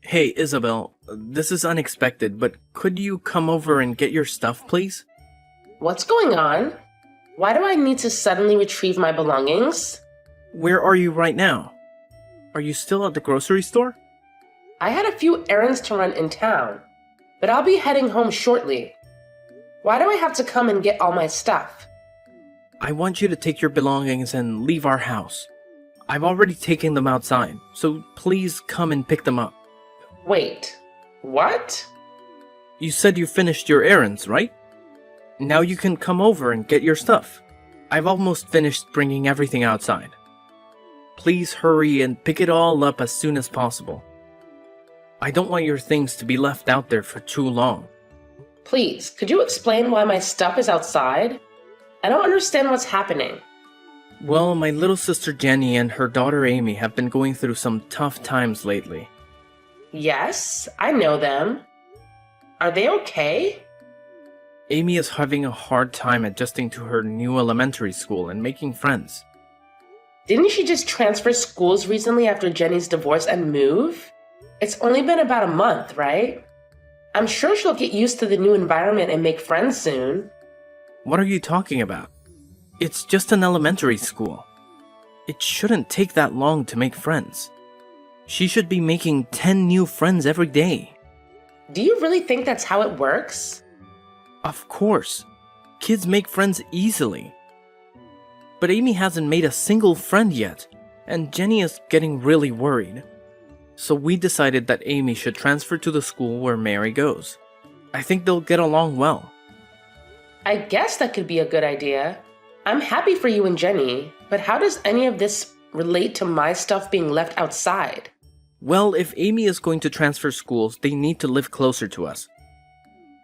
Hey, Isabel, this is unexpected, but could you come over and get your stuff, please? What's going on? Why do I need to suddenly retrieve my belongings? Where are you right now? Are you still at the grocery store? I had a few errands to run in town, but I'll be heading home shortly. Why do I have to come and get all my stuff? I want you to take your belongings and leave our house. I've already taken them outside, so please come and pick them up. Wait, what? You said you finished your errands, right? Now you can come over and get your stuff. I've almost finished bringing everything outside. Please hurry and pick it all up as soon as possible. I don't want your things to be left out there for too long. Please, could you explain why my stuff is outside? I don't understand what's happening. Well, my little sister Jenny and her daughter Amy have been going through some tough times lately. Yes, I know them. Are they okay? Amy is having a hard time adjusting to her new elementary school and making friends. Didn't she just transfer schools recently after Jenny's divorce and move? It's only been about a month, right? I'm sure she'll get used to the new environment and make friends soon. What are you talking about? It's just an elementary school. It shouldn't take that long to make friends. She should be making 10 new friends every day. Do you really think that's how it works? Of course. Kids make friends easily. But Amy hasn't made a single friend yet, and Jenny is getting really worried. So we decided that Amy should transfer to the school where Mary goes. I think they'll get along well. I guess that could be a good idea. I'm happy for you and Jenny, but how does any of this relate to my stuff being left outside? Well, if Amy is going to transfer schools, they need to live closer to us.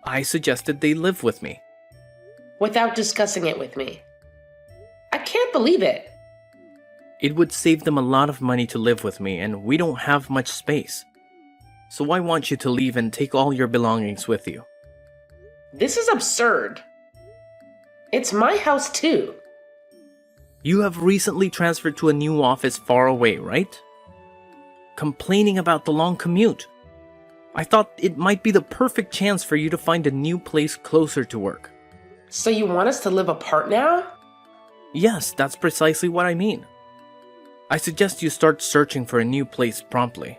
I suggested they live with me. Without discussing it with me. I can't believe it. It would save them a lot of money to live with me, and we don't have much space. So I want you to leave and take all your belongings with you. This is absurd. It's my house too. You have recently transferred to a new office far away, right? Complaining about the long commute. I thought it might be the perfect chance for you to find a new place closer to work. So you want us to live apart now? Yes, that's precisely what I mean. I suggest you start searching for a new place promptly.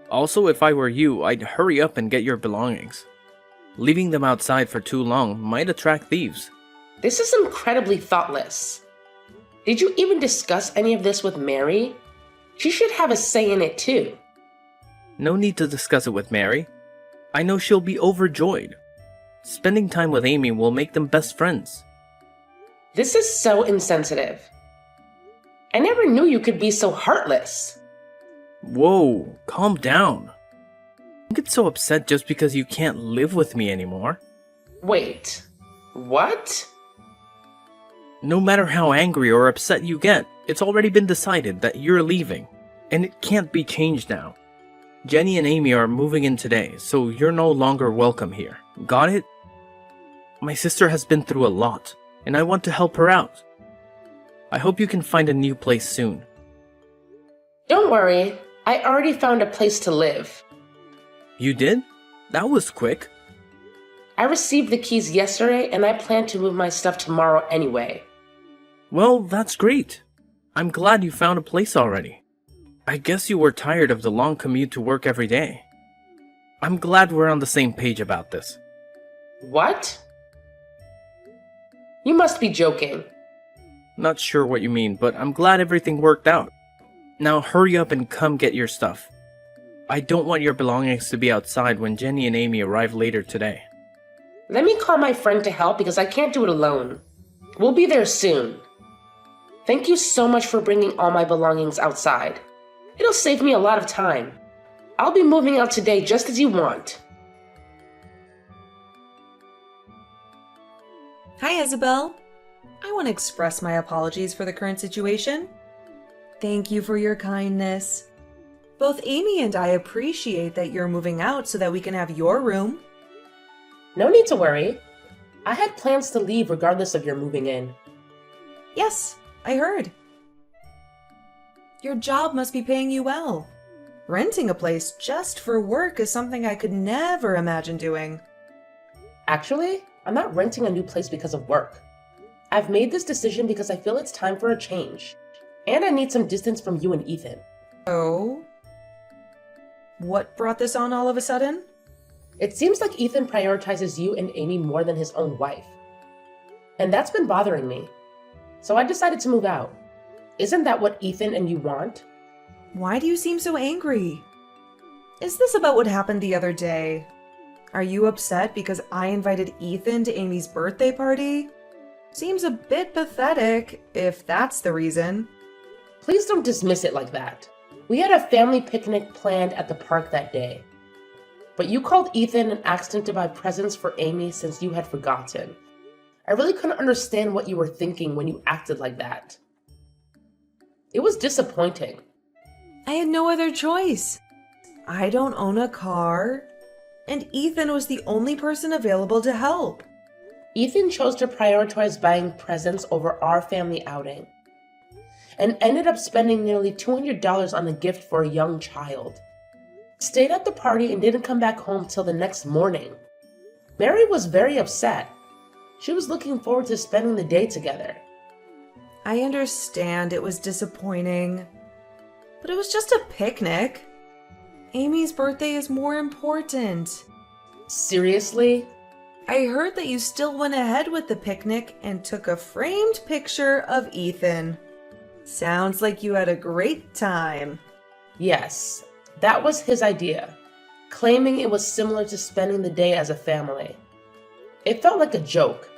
Also, if I were you, I'd hurry up and get your belongings. Leaving them outside for too long might attract thieves. This is incredibly thoughtless. Did you even discuss any of this with Mary? She should have a say in it too. No need to discuss it with Mary. I know she'll be overjoyed. Spending time with Amy will make them best friends. This is so insensitive. I never knew you could be so heartless. Whoa, calm down. Don't get so upset just because you can't live with me anymore. Wait, what? No matter how angry or upset you get, it's already been decided that you're leaving, and it can't be changed now. Jenny and Amy are moving in today, so you're no longer welcome here. Got it? My sister has been through a lot, and I want to help her out. I hope you can find a new place soon. Don't worry, I already found a place to live. You did? That was quick. I received the keys yesterday and I plan to move my stuff tomorrow anyway. Well, that's great. I'm glad you found a place already. I guess you were tired of the long commute to work every day. I'm glad we're on the same page about this. What? You must be joking. Not sure what you mean, but I'm glad everything worked out. Now hurry up and come get your stuff. I don't want your belongings to be outside when Jenny and Amy arrive later today. Let me call my friend to help because I can't do it alone. We'll be there soon. Thank you so much for bringing all my belongings outside. It'll save me a lot of time. I'll be moving out today just as you want. Hi, Isabel. I want to express my apologies for the current situation. Thank you for your kindness. Both Amy and I appreciate that you're moving out so that we can have your room. No need to worry. I had plans to leave regardless of your moving in. Yes, I heard. Your job must be paying you well. Renting a place just for work is something I could never imagine doing. Actually, I'm not renting a new place because of work. I've made this decision because I feel it's time for a change. And I need some distance from you and Ethan. Oh? What brought this on all of a sudden? It seems like Ethan prioritizes you and Amy more than his own wife. And that's been bothering me. So I decided to move out. Isn't that what Ethan and you want? Why do you seem so angry? Is this about what happened the other day? Are you upset because I invited Ethan to Amy's birthday party? Seems a bit pathetic, if that's the reason. Please don't dismiss it like that. We had a family picnic planned at the park that day. But you called Ethan and asked him to buy presents for Amy since you had forgotten. I really couldn't understand what you were thinking when you acted like that. It was disappointing. I had no other choice. I don't own a car, and Ethan was the only person available to help. Ethan chose to prioritize buying presents over our family outing, and ended up spending nearly $200 on a gift for a young child. Stayed at the party and didn't come back home till the next morning. Mary was very upset. She was looking forward to spending the day together. I understand it was disappointing, but it was just a picnic. Amy's birthday is more important. Seriously? I heard that you still went ahead with the picnic and took a framed picture of Ethan. Sounds like you had a great time. Yes, that was his idea, claiming it was similar to spending the day as a family. It felt like a joke.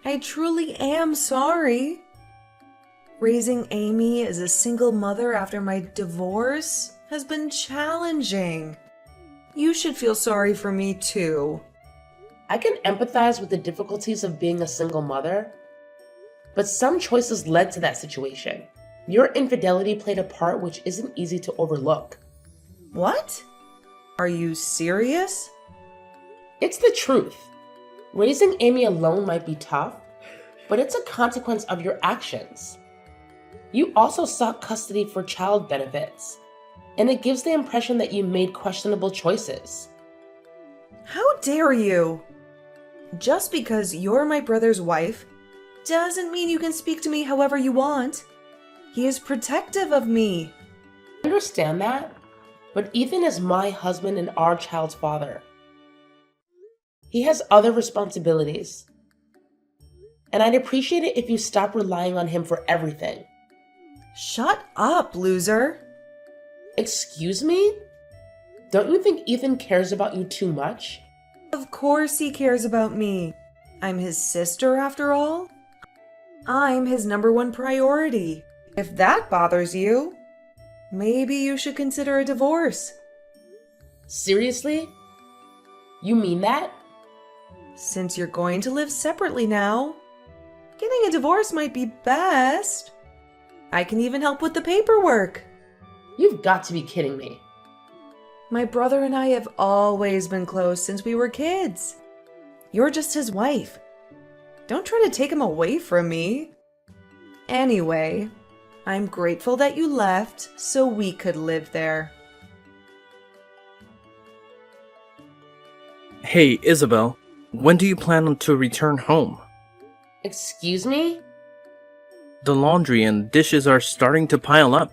I truly am sorry. Raising Amy as a single mother after my divorce has been challenging. You should feel sorry for me too. I can empathize with the difficulties of being a single mother, but some choices led to that situation. Your infidelity played a part which isn't easy to overlook. What? Are you serious? It's the truth. Raising Amy alone might be tough, but it's a consequence of your actions. You also sought custody for child benefits, and it gives the impression that you made questionable choices. How dare you? Just because you're my brother's wife doesn't mean you can speak to me however you want. He is protective of me. I understand that, but Ethan is my husband and our child's father. He has other responsibilities, and I'd appreciate it if you stop relying on him for everything. Shut up, loser. Excuse me? Don't you think Ethan cares about you too much? Of course he cares about me. I'm his sister after all. I'm his #1 priority. If that bothers you, maybe you should consider a divorce. Seriously? You mean that? Since you're going to live separately now, getting a divorce might be best. I can even help with the paperwork. You've got to be kidding me. My brother and I have always been close since we were kids. You're just his wife. Don't try to take him away from me. Anyway, I'm grateful that you left so we could live there. Hey, Isabel, when do you plan to return home? Excuse me? The laundry and dishes are starting to pile up.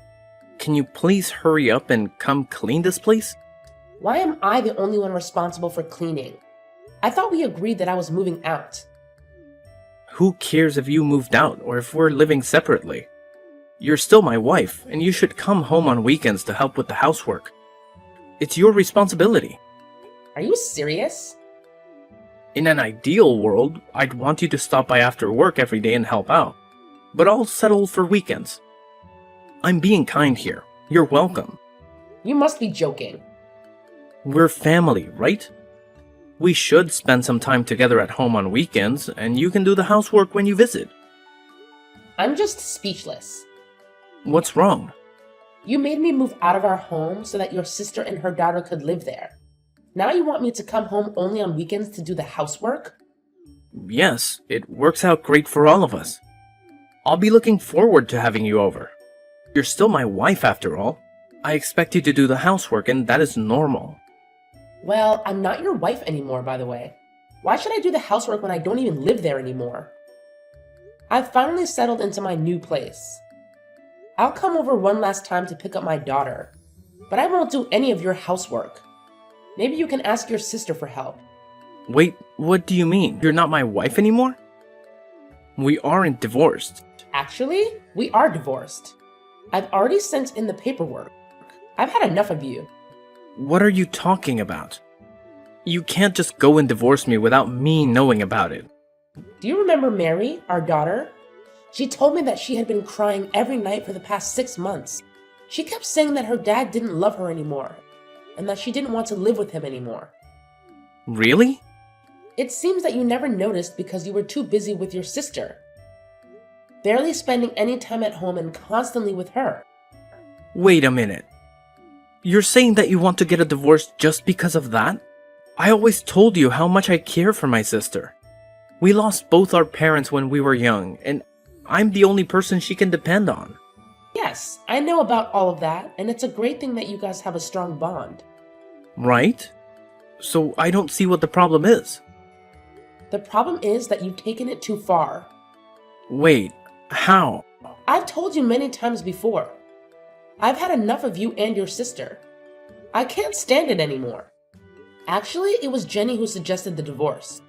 Can you please hurry up and come clean this place? Why am I the only one responsible for cleaning? I thought we agreed that I was moving out. Who cares if you moved out or if we're living separately? You're still my wife, and you should come home on weekends to help with the housework. It's your responsibility. Are you serious? In an ideal world, I'd want you to stop by after work every day and help out. But I'll settle for weekends. I'm being kind here. You're welcome. You must be joking. We're family, right? We should spend some time together at home on weekends, and you can do the housework when you visit. I'm just speechless. What's wrong? You made me move out of our home so that your sister and her daughter could live there. Now you want me to come home only on weekends to do the housework? Yes, it works out great for all of us. I'll be looking forward to having you over. You're still my wife after all. I expect you to do the housework, and that is normal. Well, I'm not your wife anymore, by the way. Why should I do the housework when I don't even live there anymore? I've finally settled into my new place. I'll come over one last time to pick up my daughter, but I won't do any of your housework. Maybe you can ask your sister for help. Wait, what do you mean? You're not my wife anymore? We aren't divorced. Actually, we are divorced. I've already sent in the paperwork. I've had enough of you. What are you talking about? You can't just go and divorce me without me knowing about it. Do you remember Mary, our daughter? She told me that she had been crying every night for the past 6 months. She kept saying that her dad didn't love her anymore, and that she didn't want to live with him anymore. Really? It seems that you never noticed because you were too busy with your sister, barely spending any time at home and constantly with her. Wait a minute. You're saying that you want to get a divorce just because of that? I always told you how much I care for my sister. We lost both our parents when we were young, and I'm the only person she can depend on. Yes, I know about all of that, and it's a great thing that you guys have a strong bond. Right? So I don't see what the problem is. The problem is that you've taken it too far. Wait, how? I've told you many times before. I've had enough of you and your sister. I can't stand it anymore. Actually, it was Jenny who suggested the divorce.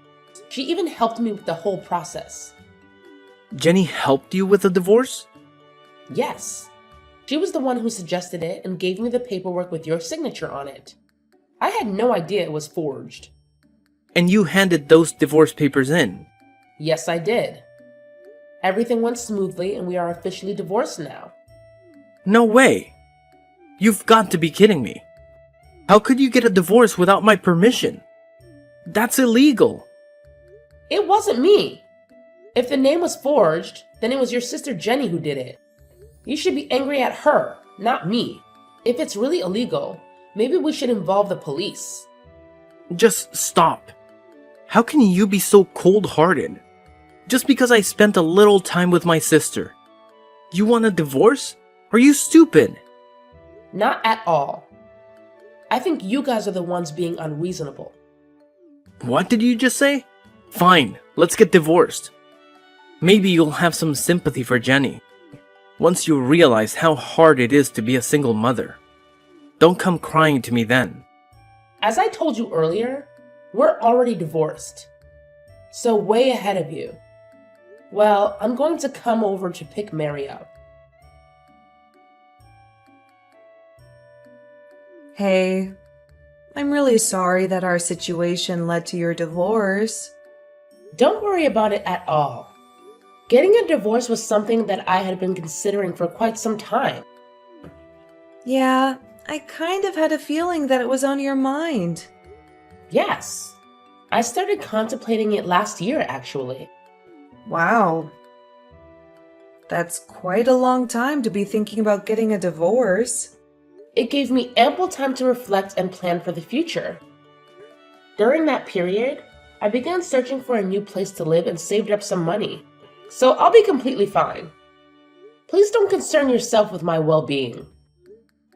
She even helped me with the whole process. Jenny helped you with the divorce? Yes. She was the one who suggested it and gave me the paperwork with your signature on it. I had no idea it was forged. And you handed those divorce papers in? Yes, I did. Everything went smoothly and we are officially divorced now. No way! You've got to be kidding me. How could you get a divorce without my permission? That's illegal. It wasn't me. If the name was forged, then it was your sister Jenny who did it. You should be angry at her, not me. If it's really illegal, maybe we should involve the police. Just stop. How can you be so cold-hearted? Just because I spent a little time with my sister. You want a divorce? Are you stupid? Not at all. I think you guys are the ones being unreasonable. What did you just say? Fine, let's get divorced. Maybe you'll have some sympathy for Jenny. Once you realize how hard it is to be a single mother. Don't come crying to me then. As I told you earlier, we're already divorced. So way ahead of you. Well, I'm going to come over to pick Mary up. Hey, I'm really sorry that our situation led to your divorce. Don't worry about it at all. Getting a divorce was something that I had been considering for quite some time. Yeah, I kind of had a feeling that it was on your mind. Yes, I started contemplating it last year, actually. Wow. That's quite a long time to be thinking about getting a divorce. It gave me ample time to reflect and plan for the future. During that period, I began searching for a new place to live and saved up some money. So I'll be completely fine. Please don't concern yourself with my well-being.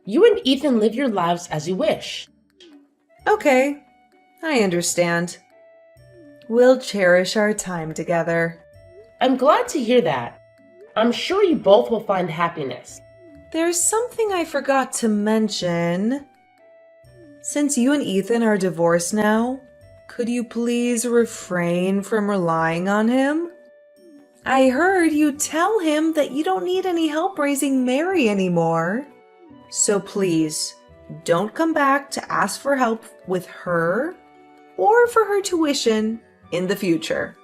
You and Ethan live your lives as you wish. Okay, I understand. We'll cherish our time together. I'm glad to hear that. I'm sure you both will find happiness. There's something I forgot to mention. Since you and Ethan are divorced now, could you please refrain from relying on him? I heard you tell him that you don't need any help raising Mary anymore. So please, don't come back to ask for help with her or for her tuition in the future.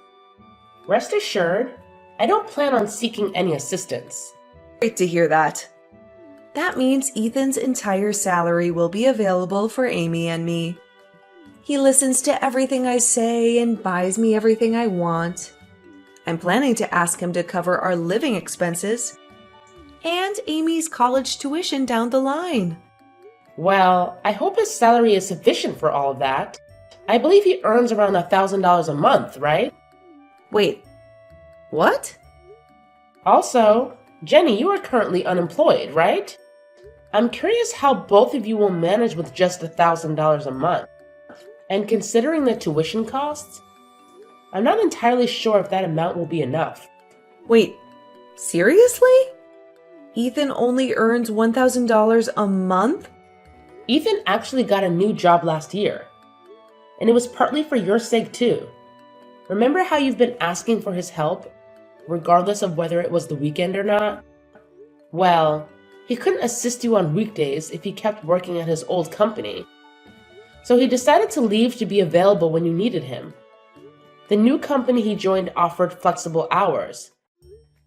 Rest assured, I don't plan on seeking any assistance. Great to hear that. That means Ethan's entire salary will be available for Amy and me. He listens to everything I say and buys me everything I want. I'm planning to ask him to cover our living expenses and Amy's college tuition down the line. Well, I hope his salary is sufficient for all of that. I believe he earns around $1,000 a month, right? Wait, what? Also, Jenny, you are currently unemployed, right? I'm curious how both of you will manage with just $1,000 a month. And considering the tuition costs, I'm not entirely sure if that amount will be enough. Wait, seriously? Ethan only earns $1,000 a month? Ethan actually got a new job last year. And it was partly for your sake too. Remember how you've been asking for his help, regardless of whether it was the weekend or not? Well, he couldn't assist you on weekdays if he kept working at his old company. So he decided to leave to be available when you needed him. The new company he joined offered flexible hours.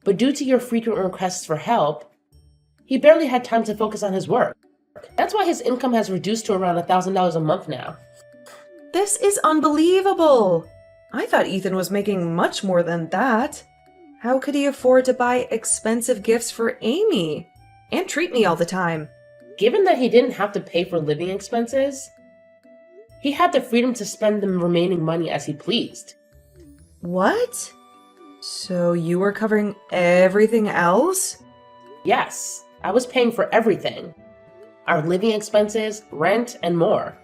But due to your frequent requests for help, he barely had time to focus on his work. That's why his income has reduced to around $1,000 a month now. This is unbelievable! I thought Ethan was making much more than that. How could he afford to buy expensive gifts for Amy? And treat me all the time? Given that he didn't have to pay for living expenses, he had the freedom to spend the remaining money as he pleased. What? So you were covering everything else? Yes, I was paying for everything. Our living expenses, rent, and more.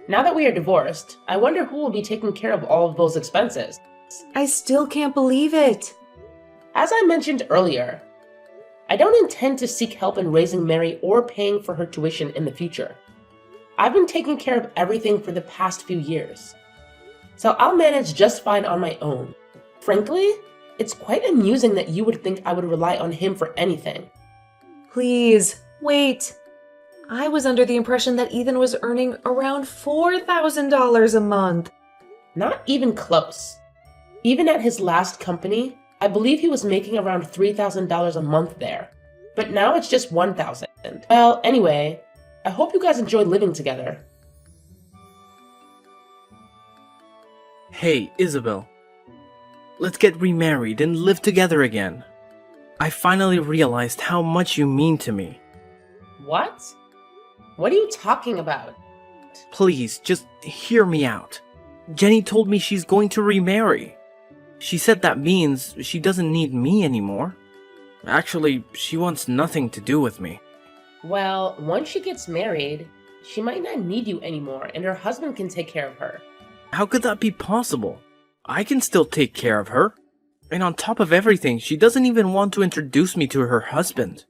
Now that we are divorced, I wonder who will be taking care of all of those expenses. I still can't believe it. As I mentioned earlier, I don't intend to seek help in raising Mary or paying for her tuition in the future. I've been taking care of everything for the past few years, so I'll manage just fine on my own. Frankly, it's quite amusing that you would think I would rely on him for anything. Please, wait. I was under the impression that Ethan was earning around $4,000 a month. Not even close. Even at his last company, I believe he was making around $3,000 a month there. But now it's just $1,000. Well, anyway, I hope you guys enjoy living together. Hey, Isabel. Let's get remarried and live together again. I finally realized how much you mean to me. What? What are you talking about? Please, just hear me out. Jenny told me she's going to remarry. She said that means she doesn't need me anymore. Actually, she wants nothing to do with me. Well, once she gets married, she might not need you anymore and her husband can take care of her. How could that be possible? I can still take care of her. And on top of everything, she doesn't even want to introduce me to her husband.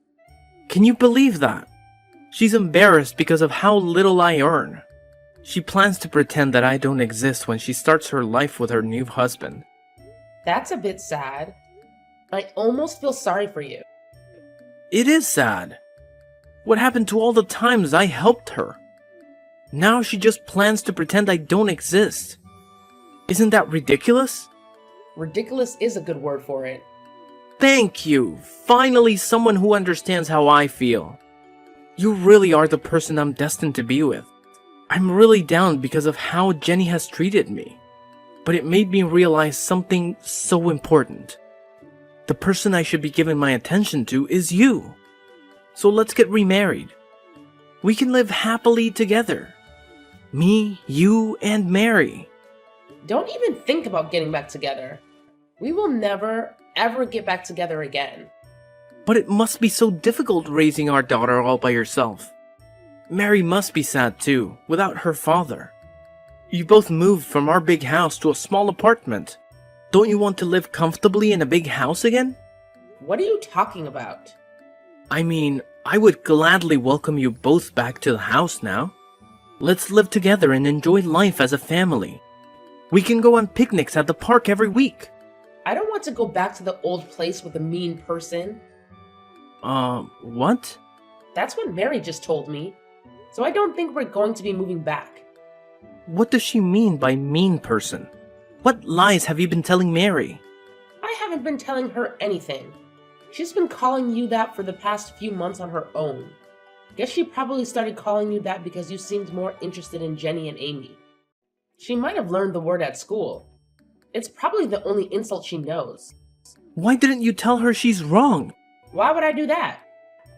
Can you believe that? She's embarrassed because of how little I earn. She plans to pretend that I don't exist when she starts her life with her new husband. That's a bit sad. I almost feel sorry for you. It is sad. What happened to all the times I helped her? Now she just plans to pretend I don't exist. Isn't that ridiculous? Ridiculous is a good word for it. Thank you! Finally someone who understands how I feel. You really are the person I'm destined to be with. I'm really down because of how Jenny has treated me. But it made me realize something so important. The person I should be giving my attention to is you. So let's get remarried. We can live happily together. Me, you, and Mary. Don't even think about getting back together. We will never, ever get back together again. But it must be so difficult raising our daughter all by yourself. Mary must be sad too, without her father. You both moved from our big house to a small apartment. Don't you want to live comfortably in a big house again? What are you talking about? I mean, I would gladly welcome you both back to the house now. Let's live together and enjoy life as a family. We can go on picnics at the park every week. I don't want to go back to the old place with a mean person. What? That's what Mary just told me. So I don't think we're going to be moving back. What does she mean by mean person? What lies have you been telling Mary? I haven't been telling her anything. She's been calling you that for the past few months on her own. Guess she probably started calling you that because you seemed more interested in Jenny and Amy. She might have learned the word at school. It's probably the only insult she knows. Why didn't you tell her she's wrong? Why would I do that?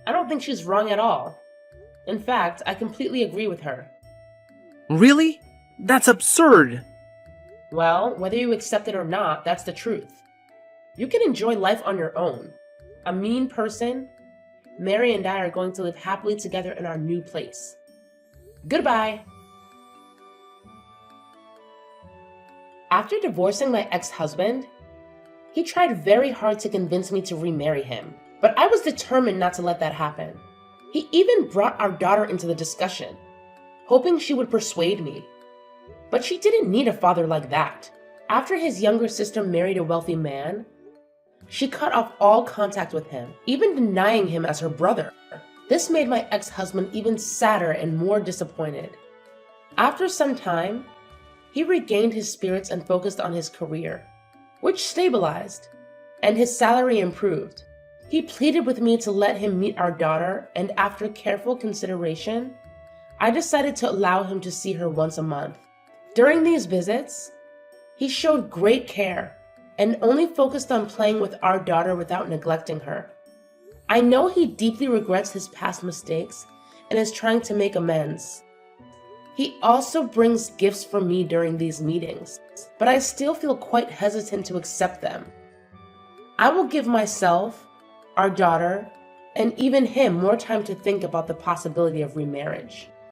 I don't think she's wrong at all. In fact, I completely agree with her. Really? That's absurd! Well, whether you accept it or not, that's the truth. You can enjoy life on your own. A mean person? Mary and I are going to live happily together in our new place. Goodbye. After divorcing my ex-husband, he tried very hard to convince me to remarry him, but I was determined not to let that happen. He even brought our daughter into the discussion, hoping she would persuade me. But she didn't need a father like that. After his younger sister married a wealthy man, she cut off all contact with him, even denying him as her brother. This made my ex-husband even sadder and more disappointed. After some time, he regained his spirits and focused on his career, which stabilized, and his salary improved. He pleaded with me to let him meet our daughter, and after careful consideration, I decided to allow him to see her once a month. During these visits, he showed great care and only focused on playing with our daughter without neglecting her. I know he deeply regrets his past mistakes and is trying to make amends. He also brings gifts for me during these meetings, but I still feel quite hesitant to accept them. I will give myself, our daughter, and even him more time to think about the possibility of remarriage.